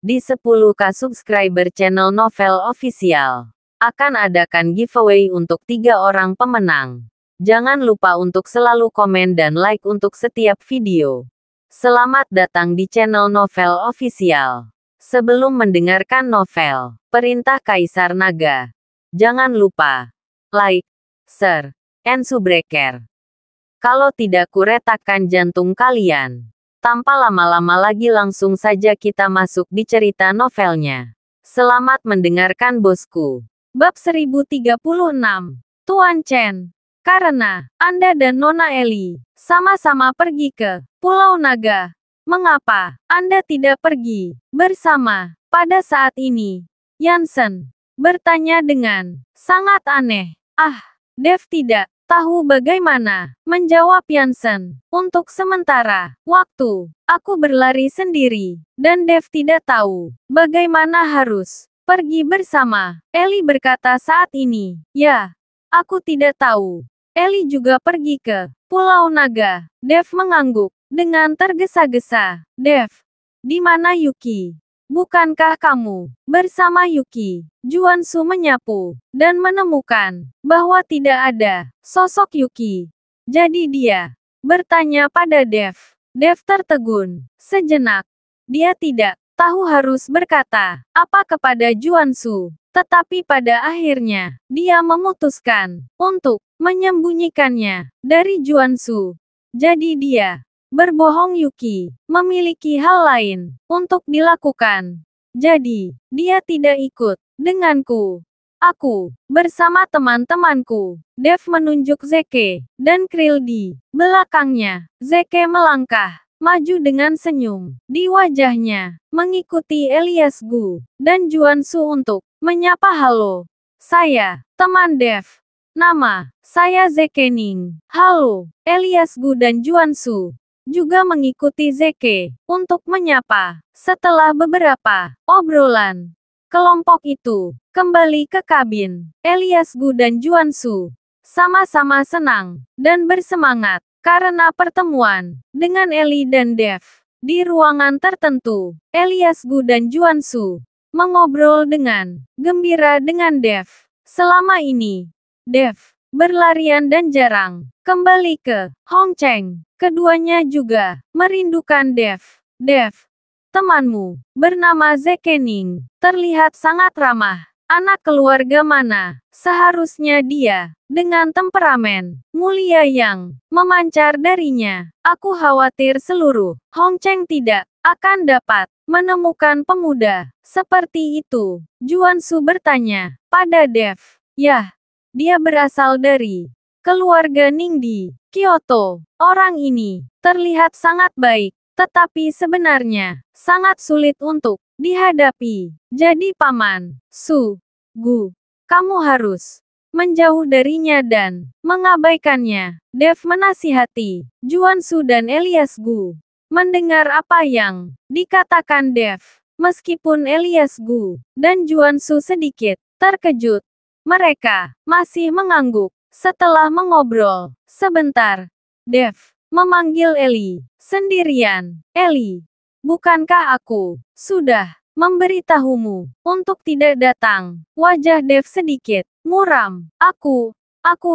Di 10K subscriber channel Novel Official, akan adakan giveaway untuk 3 orang pemenang. Jangan lupa untuk selalu komen dan like untuk setiap video. Selamat datang di channel Novel Official. Sebelum mendengarkan novel Perintah Kaisar Naga, jangan lupa like, share, and subscribe. Kalau tidak kuretakkan jantung kalian. Tanpa lama-lama lagi langsung saja kita masuk di cerita novelnya. Selamat mendengarkan bosku. Bab 1036. Tuan Chen. Karena Anda dan Nona Eli sama-sama pergi ke Pulau Naga, mengapa Anda tidak pergi bersama pada saat ini? Yansen bertanya dengan sangat aneh. Dev tidak tahu bagaimana menjawab Yansen. Untuk sementara waktu, aku berlari sendiri, dan Dev tidak tahu bagaimana harus pergi bersama Eli berkata saat ini. Ya, aku tidak tahu. Eli juga pergi ke Pulau Naga. Dev mengangguk dengan tergesa-gesa. Dev, di mana Yuki? Bukankah kamu bersama Yuki? Juansu menyapu dan menemukan bahwa tidak ada sosok Yuki. Jadi dia bertanya pada Dev. Dev tertegun sejenak. Dia tidak tahu harus berkata apa kepada Juansu, tetapi pada akhirnya dia memutuskan untuk menyembunyikannya dari Juansu. Jadi dia berbohong. Yuki memiliki hal lain untuk dilakukan. Jadi, dia tidak ikut denganku. Aku bersama teman-temanku. Dev menunjuk Zeke dan Krill di belakangnya. Zeke melangkah maju dengan senyum di wajahnya, mengikuti Elias Gu dan Juansu untuk menyapa halo. Saya, teman Dev. Nama saya Zeke Ning. Halo, Elias Gu dan Juansu juga mengikuti Zeke untuk menyapa. Setelah beberapa obrolan, kelompok itu kembali ke kabin. Elias Gu dan Juansu sama-sama senang dan bersemangat karena pertemuan dengan Eli dan Dev. Di ruangan tertentu, Elias Gu dan Juansu mengobrol dengan gembira dengan Dev. Selama ini, Dev berlarian dan jarang kembali ke Hongcheng. Keduanya juga merindukan Dev. Dev, temanmu, bernama Zeke Ning, terlihat sangat ramah. Anak keluarga mana? Seharusnya dia, dengan temperamen mulia yang memancar darinya. Aku khawatir seluruh Hongcheng tidak akan dapat menemukan pemuda seperti itu. Juansu bertanya pada Dev. Yah, dia berasal dari keluarga Ning di Kyoto. Orang ini terlihat sangat baik, tetapi sebenarnya sangat sulit untuk dihadapi. Jadi Paman Su Gu, kamu harus menjauh darinya dan mengabaikannya. Dev menasihati Juansu dan Elias Gu. Mendengar apa yang dikatakan Dev, meskipun Elias Gu dan Juansu sedikit terkejut, mereka masih mengangguk. Setelah mengobrol sebentar, Dev memanggil Eli sendirian. Eli, bukankah aku sudah memberitahumu untuk tidak datang? Wajah Dev sedikit muram. Aku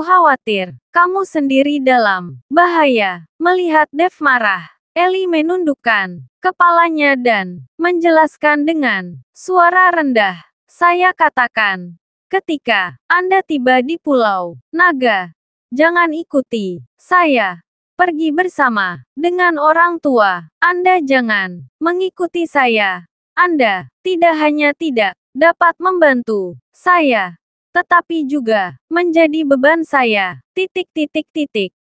khawatir kamu sendiri dalam bahaya. Melihat Dev marah, Eli menundukkan kepalanya dan menjelaskan dengan suara rendah. Saya katakan, ketika Anda tiba di Pulau Naga, jangan ikuti saya. Pergi bersama dengan orang tua. Anda jangan mengikuti saya. Anda tidak hanya tidak dapat membantu saya, tetapi juga menjadi beban saya.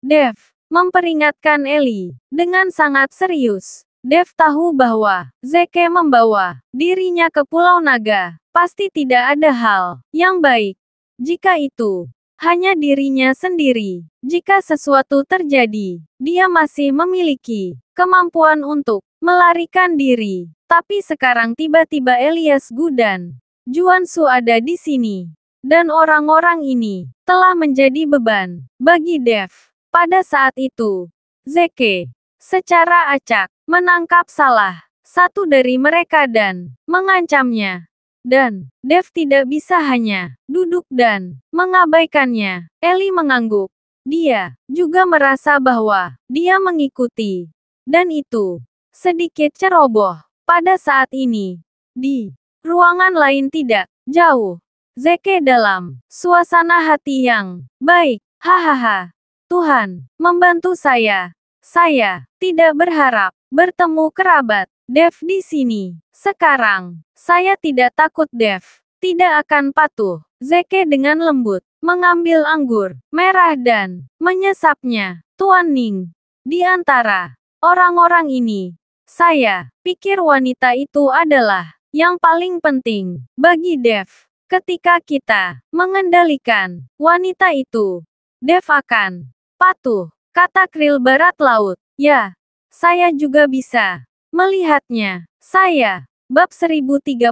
Dev memperingatkan Eli dengan sangat serius. Dev tahu bahwa Zeke membawa dirinya ke Pulau Naga pasti tidak ada hal yang baik. Jika itu hanya dirinya sendiri, jika sesuatu terjadi, dia masih memiliki kemampuan untuk melarikan diri. Tapi sekarang tiba-tiba Elias Gu dan Juansu ada di sini. Dan orang-orang ini telah menjadi beban bagi Dev. Pada saat itu, Zeke secara acak menangkap salah satu dari mereka dan mengancamnya. Dan Dev tidak bisa hanya duduk dan mengabaikannya. Ellie mengangguk. Dia juga merasa bahwa dia mengikuti. Dan itu sedikit ceroboh. Pada saat ini, di ruangan lain tidak jauh, Zeke dalam suasana hati yang baik. Hahaha. Tuhan, membantu saya. Saya tidak berharap bertemu kerabat Dev di sini. Sekarang, saya tidak takut Dev. Tidak akan patuh. Zeke dengan lembut mengambil anggur merah dan menyesapnya. Tuan Ning, di antara orang-orang ini, saya pikir wanita itu adalah yang paling penting bagi Dev. Ketika kita mengendalikan wanita itu, Dev akan patuh, kata Krill Barat Laut. Ya, saya juga bisa melihatnya. Saya, bab 1037,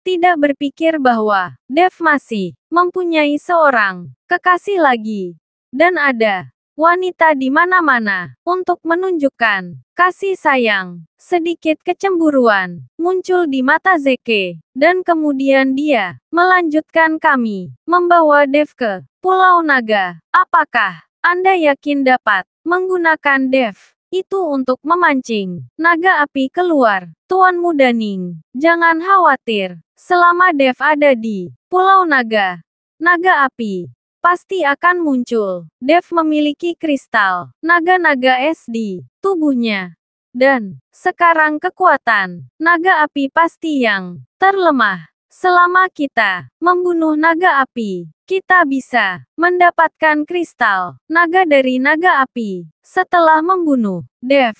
tidak berpikir bahwa Dev masih mempunyai seorang kekasih lagi. Dan ada wanita di mana-mana untuk menunjukkan kasih sayang. Sedikit kecemburuan muncul di mata Zeke, dan kemudian dia melanjutkan, kami membawa Dev ke Pulau Naga. Apakah Anda yakin dapat menggunakan Dev itu untuk memancing naga api keluar? Tuan Muda Ning, jangan khawatir. Selama Dev ada di Pulau Naga, naga api pasti akan muncul. Dev memiliki kristal naga-naga es di tubuhnya. Dan sekarang kekuatan naga api pasti yang terlemah. Selama kita membunuh naga api, kita bisa mendapatkan kristal naga dari naga api. Setelah membunuh Dev,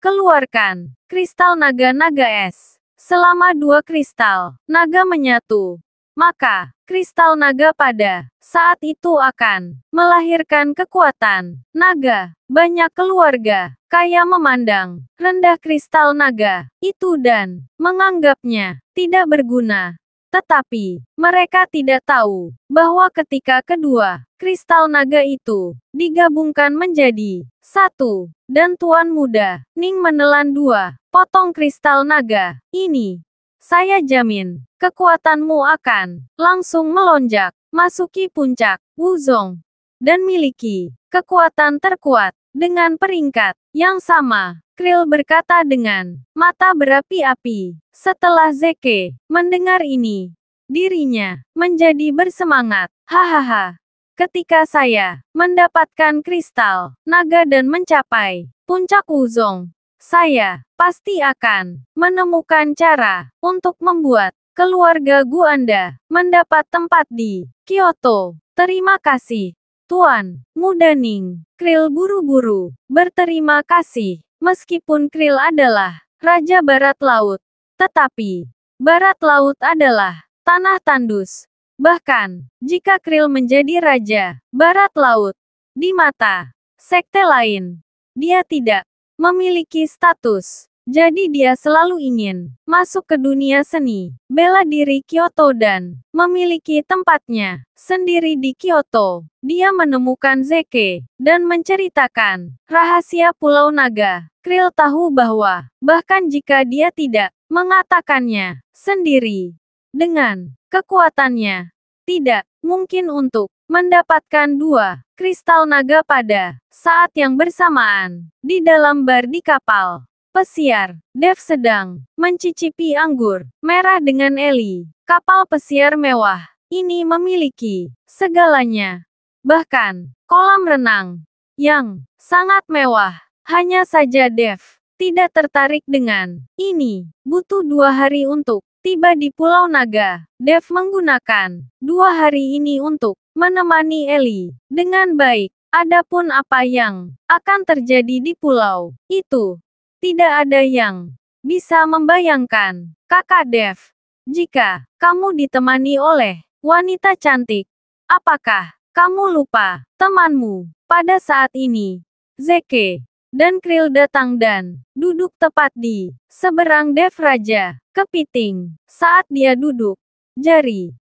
keluarkan kristal naga-naga es. Selama dua kristal naga menyatu, maka kristal naga pada saat itu akan melahirkan kekuatan naga. Banyak keluarga kaya memandang rendah kristal naga itu dan menganggapnya tidak berguna. Tetapi mereka tidak tahu bahwa ketika kedua kristal naga itu digabungkan menjadi satu, dan Tuan Muda Ning menelan dua potong kristal naga ini, saya jamin kekuatanmu akan langsung melonjak, masuki puncak Wuzong, dan miliki kekuatan terkuat. Dengan peringkat yang sama, Krill berkata dengan mata berapi-api. Setelah Zeke mendengar ini, dirinya menjadi bersemangat. Hahaha. Ketika saya mendapatkan kristal naga dan mencapai puncak Wuzong, saya pasti akan menemukan cara untuk membuat keluarga Gu Anda mendapat tempat di Kyoto. Terima kasih, Tuan Muda Ning. Krill buru-buru berterima kasih. Meskipun Krill adalah Raja Barat Laut, tetapi Barat Laut adalah tanah tandus. Bahkan, jika Krill menjadi Raja Barat Laut, di mata sekte lain, dia tidak memiliki status. Jadi dia selalu ingin masuk ke dunia seni, bela diri Kyoto dan memiliki tempatnya sendiri di Kyoto. Dia menemukan Zeke dan menceritakan rahasia Pulau Naga. Krill tahu bahwa bahkan jika dia tidak mengatakannya sendiri, dengan kekuatannya, tidak mungkin untuk mendapatkan dua kristal naga pada saat yang bersamaan. Di dalam bar di kapal pesiar, Dev sedang mencicipi anggur merah dengan Ellie. Kapal pesiar mewah ini memiliki segalanya. Bahkan, kolam renang yang sangat mewah. Hanya saja Dev tidak tertarik dengan ini. Butuh 2 hari untuk tiba di Pulau Naga. Dev menggunakan 2 hari ini untuk menemani Ellie dengan baik. Adapun apa yang akan terjadi di pulau itu, tidak ada yang bisa membayangkan. Kakak Dev, jika kamu ditemani oleh wanita cantik, apakah kamu lupa temanmu? Pada saat ini, Zeke dan Krill datang dan duduk tepat di seberang Dev Raja Kepiting. Saat dia duduk, jari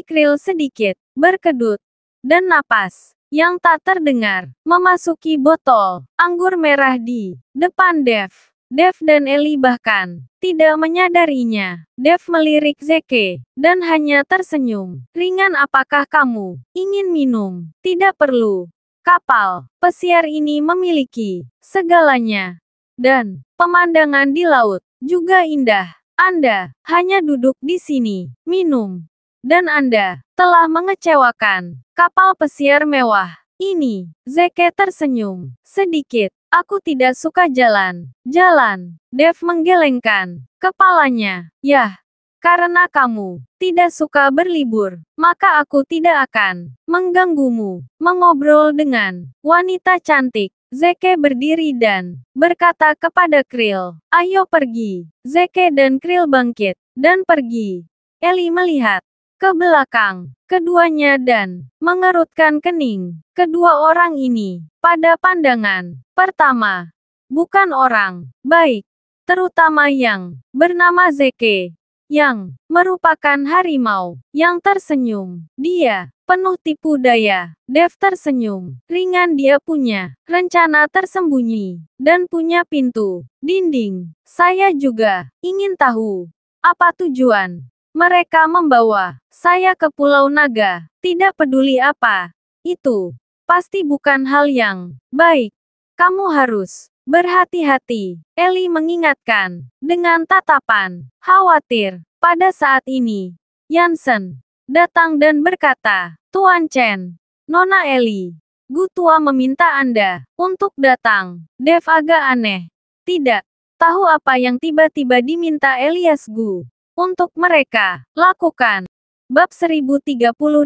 Krill sedikit berkedut, dan napas yang tak terdengar memasuki botol anggur merah di depan Dev. Dev dan Ellie bahkan tidak menyadarinya. Dev melirik Zeke dan hanya tersenyum ringan. Apakah kamu ingin minum? Tidak perlu. Kapal pesiar ini memiliki segalanya. Dan pemandangan di laut juga indah. Anda hanya duduk di sini, minum. Dan Anda telah mengecewakan kapal pesiar mewah ini. Zeke tersenyum sedikit. Aku tidak suka jalan. Jalan. Dev menggelengkan kepalanya. Yah, karena kamu tidak suka berlibur, maka aku tidak akan mengganggumu. Mengobrol dengan wanita cantik. Zeke berdiri dan berkata kepada Krill, ayo pergi. Zeke dan Krill bangkit dan pergi. Ellie melihat ke belakang keduanya dan mengerutkan kening. Kedua orang ini, pada pandangan pertama, bukan orang baik, terutama yang bernama Zeke, yang merupakan harimau yang tersenyum. Dia penuh tipu daya. Dev tersenyum ringan. Dia punya rencana tersembunyi dan punya pintu dinding. Saya juga ingin tahu apa tujuan mereka membawa saya ke Pulau Naga. Tidak peduli apa itu, pasti bukan hal yang baik. Kamu harus berhati-hati. Ellie mengingatkan dengan tatapan khawatir. Pada saat ini, Yansen datang dan berkata, Tuan Chen, Nona Ellie, Gu Tua meminta Anda untuk datang. Dev agak aneh. Tidak tahu apa yang tiba-tiba diminta Elias Gu untuk mereka lakukan. Bab 1038.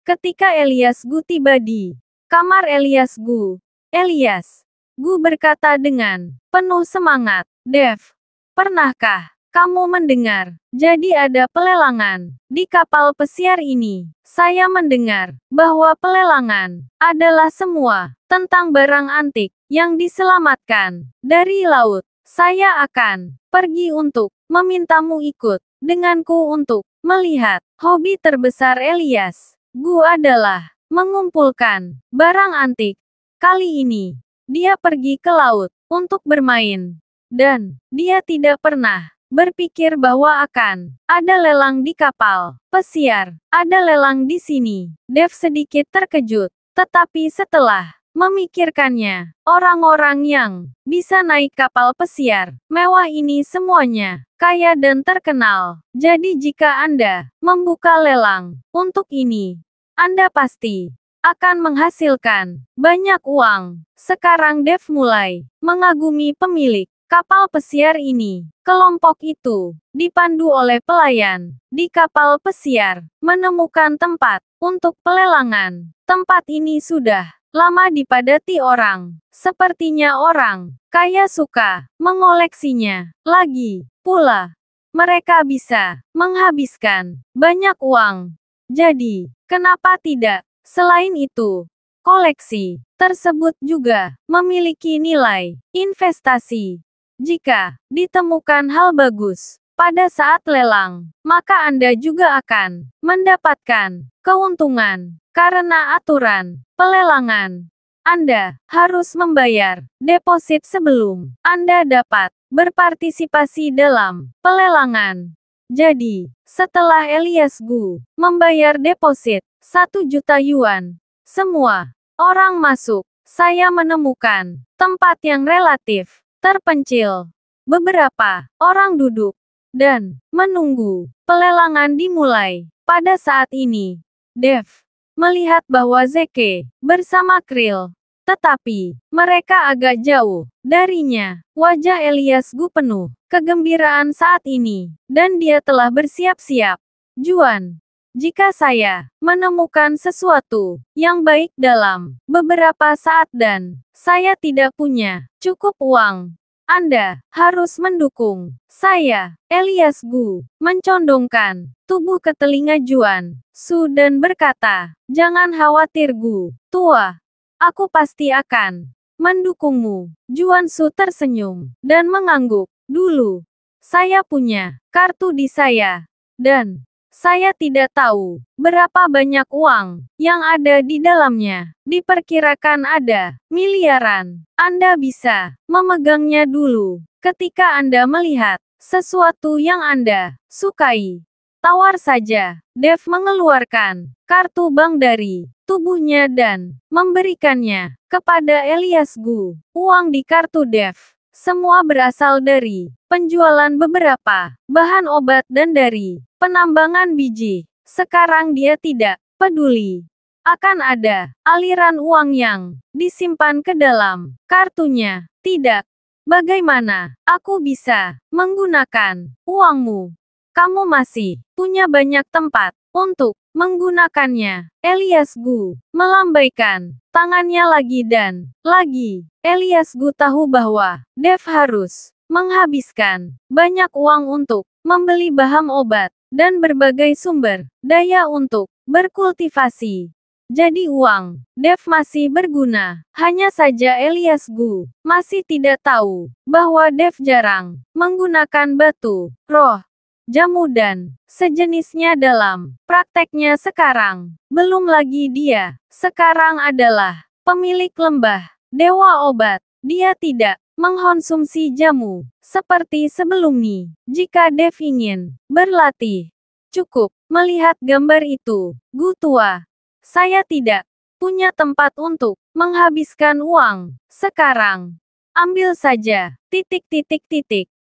Ketika Elias Gu tiba di kamar Elias Gu, Elias Gu berkata dengan penuh semangat, Dev, pernahkah kamu mendengar? Jadi ada pelelangan di kapal pesiar ini. Saya mendengar bahwa pelelangan adalah semua tentang barang antik yang diselamatkan dari laut. Saya akan pergi untuk memintamu ikut denganku untuk melihat. Hobi terbesar Elias Gu adalah mengumpulkan barang antik. Kali ini, dia pergi ke laut untuk bermain. Dan dia tidak pernah berpikir bahwa akan ada lelang di kapal pesiar. Ada lelang di sini. Dev sedikit terkejut. Tetapi setelah memikirkannya, orang-orang yang bisa naik kapal pesiar mewah ini semuanya kaya dan terkenal. Jadi jika Anda membuka lelang untuk ini, Anda pasti akan menghasilkan banyak uang. Sekarang Dev mulai mengagumi pemilik kapal pesiar ini. Kelompok itu, dipandu oleh pelayan di kapal pesiar, menemukan tempat untuk pelelangan. Tempat ini sudah lama dipadati orang. Sepertinya orang kaya suka mengoleksinya. Lagi pula, mereka bisa menghabiskan banyak uang. Jadi, kenapa tidak? Selain itu, koleksi tersebut juga memiliki nilai investasi. Jika ditemukan hal bagus pada saat lelang, maka Anda juga akan mendapatkan keuntungan. Karena aturan pelelangan, Anda harus membayar deposit sebelum Anda dapat berpartisipasi dalam pelelangan. Jadi, setelah Elias Gu membayar deposit 1 juta yuan, semua orang masuk. Saya menemukan tempat yang relatif terpencil. Beberapa orang duduk dan menunggu pelelangan dimulai. Pada saat ini, Dev melihat bahwa Zeke bersama Krill, tetapi mereka agak jauh darinya. Wajah Elias Gu penuh kegembiraan saat ini, dan dia telah bersiap-siap. Juan, jika saya menemukan sesuatu yang baik dalam beberapa saat dan saya tidak punya cukup uang, Anda harus mendukung saya. Elias Gu mencondongkan tubuh ke telinga Juan Su dan berkata, jangan khawatir Gu Tua. Aku pasti akan mendukungmu. Juan Su tersenyum dan mengangguk. Dulu, saya punya kartu di saya. Dan Saya tidak tahu berapa banyak uang yang ada di dalamnya. Diperkirakan ada miliaran. Anda bisa memegangnya dulu ketika Anda melihat sesuatu yang Anda sukai. Tawar saja. Dev mengeluarkan kartu bank dari tubuhnya dan memberikannya kepada Elias Gu. Uang di kartu Dev semua berasal dari penjualan beberapa bahan obat dan dari penambangan biji. Sekarang dia tidak peduli akan ada aliran uang yang disimpan ke dalam kartunya. Tidak. Bagaimana aku bisa menggunakan uangmu? Kamu masih punya banyak tempat untuk menggunakannya. Elias Gu melambaikan tangannya lagi dan lagi. Elias Gu tahu bahwa Dev harus menghabiskan banyak uang untuk membeli bahan obat dan berbagai sumber daya untuk berkultivasi. Jadi uang Dev masih berguna. Hanya saja Elias Gu masih tidak tahu bahwa Dev jarang menggunakan batu roh, jamu dan sejenisnya dalam prakteknya sekarang. Belum lagi dia sekarang adalah pemilik lembah dewa obat. Dia tidak mengkonsumsi jamu seperti sebelumnya. Jika Dev ingin berlatih, cukup melihat gambar itu. Gu tua, saya tidak punya tempat untuk menghabiskan uang sekarang. Ambil saja.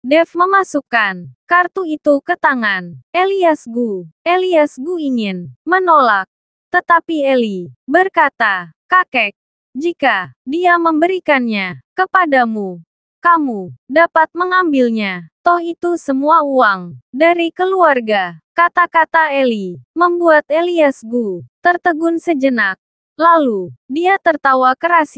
Dev memasukkan kartu itu ke tangan Elias Gu. Elias Gu ingin menolak, tetapi Eli berkata, "Kakek, jika dia memberikannya kepadamu, kamu dapat mengambilnya. Toh itu semua uang dari keluarga." Kata-kata Eli membuat Elias Gu tertegun sejenak. Lalu, dia tertawa keras.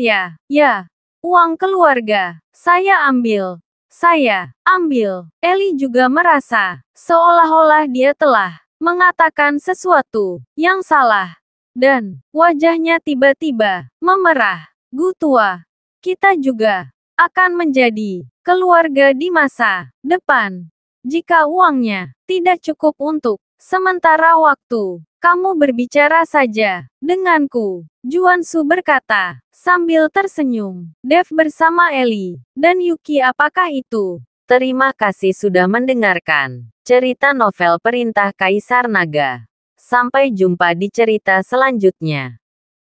Ya, uang keluarga. Saya ambil. Saya ambil. Eli juga merasa seolah-olah dia telah mengatakan sesuatu yang salah. Dan wajahnya tiba-tiba memerah. Gu tua, kita juga akan menjadi keluarga di masa depan. Jika uangnya tidak cukup untuk sementara waktu, kamu berbicara saja denganku. Juan Su berkata, sambil tersenyum. Dev bersama Eli dan Yuki, apakah itu? Terima kasih sudah mendengarkan cerita novel Perintah Kaisar Naga. Sampai jumpa di cerita selanjutnya.